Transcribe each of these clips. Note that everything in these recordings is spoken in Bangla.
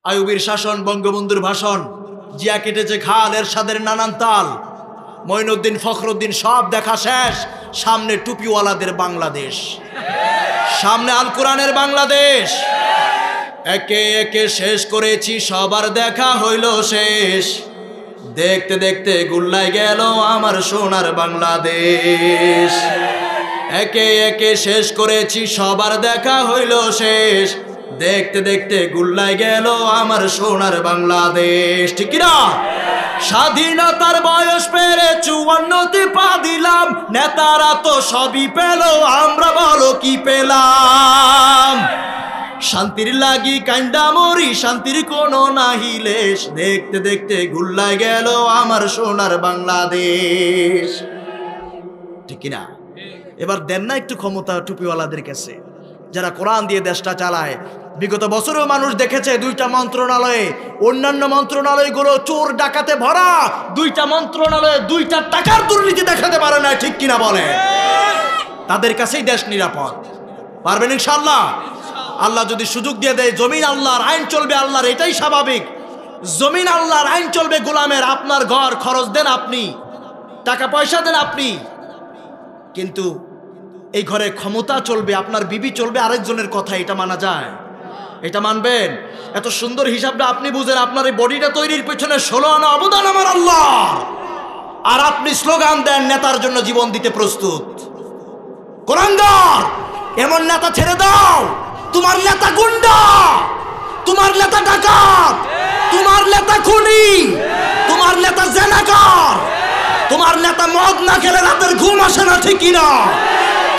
আইয়ুবীর শাসন, বঙ্গবন্ধুর ভাষণ, জিয়া কেটেছে খাল, এরশাদের নানান তাল, মঈনুদ্দিন ফখরুদ্দিন সব দেখা শেষ। সামনে টুপিওয়ালাদের বাংলাদেশ, সামনে আল কোরআনের বাংলাদেশ। একে একে শেষ করেছি, সবার দেখা হইল শেষ। দেখতে দেখতে গুল্লায় গেল আমার সোনার বাংলাদেশ। একে একে শেষ করেছি, সবার দেখা হইল শেষ। দেখতে দেখতে গুল্লায় গেল আমার সোনার বাংলাদেশ। ঠিক না? স্বাধীনতার বয়স পেরে ৫৪তে পা দিলাম, নেতারা তো সবই পেল, আমরা বলো কি পেলাম? শান্তির লাগি কান্দা মরি, শান্তির কোনো নাহি লেশ। দেখতে দেখতে গুল্লায় গেল আমার সোনার বাংলাদেশ। ঠিক না? এবার দেন না একটু ক্ষমতা টুপিওয়ালাদের কাছে, যারা কোরআন দিয়ে দেশটা চালায়। বিগত বছরেও মানুষ দেখেছে দুইটা মন্ত্রণালয়ে, অন্যান্য মন্ত্রণালয়গুলো চোর ডাকাতে ভরা, দুইটা মন্ত্রণালয়ে দুইটা টাকার দুর্নীতি দেখাতে পারে না। ঠিক কিনা বলে? তাদের কাছেই দেশ নিরাপদ। পারবেন ইনশাআল্লাহ? আল্লাহ যদি সুযোগ দিয়ে দেয়, জমিন আল্লাহর, আইন চলবে আল্লাহর, এটাই স্বাভাবিক। জমিন আল্লাহর, আইন চলবে গোলামের। আপনার ঘর খরচ দেন আপনি, টাকা পয়সা দেন আপনি, কিন্তু এই ঘরে ক্ষমতা চলবে, আপনার বিবি চলবে আরেকজনের কথা। এটা মানা যায়? এটা মানবেন? এত সুন্দর হিসাবটা আপনি বুঝেন। আপনার এই বডিটা তৈরির পেছনে ১৬ আনা অবদান আমার আল্লাহ, আর আপনি স্লোগান দেন নেতার জন্য জীবন দিতে প্রস্তুত। কোরআনদার, এমন নেতা ছেড়ে দাও। তোমার নেতা গুন্ডা, তোমার নেতা ডাকাত, তোমার নেতা খুনি, তোমার নেতা জেনাকার, তোমার নেতা মদ না খেলে রাতের ঘুম আসে না। ঠিক কিনা?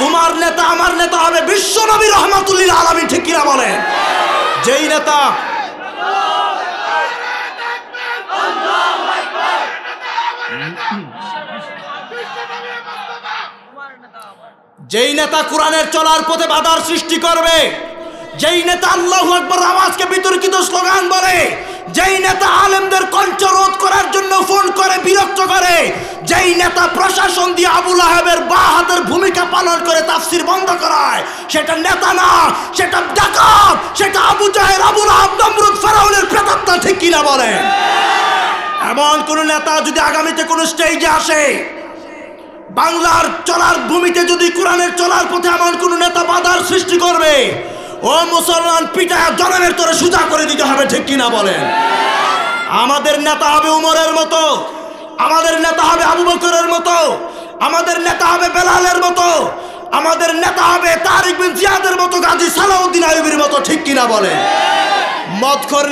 তোমার নেতা আমার নেতা হবে বিশ্বনবী রহমাতুল্লিল আলামিন। ঠিক কিনা বলেন? যেই নেতা যেই নেতা কোরআনের চলার পথে বাধার সৃষ্টি করবে, যেই নেতা আল্লাহু আকবার আওয়াজকে বিতর্কিত স্লোগান বলে, যেই নেতা আলেমদের কণ্ঠ রোধ করার জন্য ফোন করে বিরক্ত করে, যেই নেতা প্রশাসন দিয়ে আবু লাহাবের বা হাতের ভূমিকা পালন করে তাফসীর বন্ধ করায়, সেটা নেতা না, সেটা ডাকাত, সেটা আবু জাহেল, আবু লাহাব, নমরুদ, ফেরাউনের প্রেতাত্মা। ঠিক কিনা বলে? এমন কোন নেতা যদি আগামীতে কোন স্টেজে আসে, বাংলার চলার ভূমিতে যদি কোরআনের চলার পথে এমন কোন নেতা বাধার সৃষ্টি করবে, ও মুসলমান পিটায়া জনমের তোরে সোজা করে দিতে হবে। ঠিক কিনা বলেন? আমাদের নেতা হবে উমরের মতো, আমাদের নেতা হবে আবু বকরের মতো, আমাদের নেতা হবে বেলালের মতো, আমাদের নেতা হবে তারিক বিন জিয়াদের মতো, গাজী সালাউদ্দিন আইয়ুবীর মতো। ঠিক কিনা বলেন? মদখোর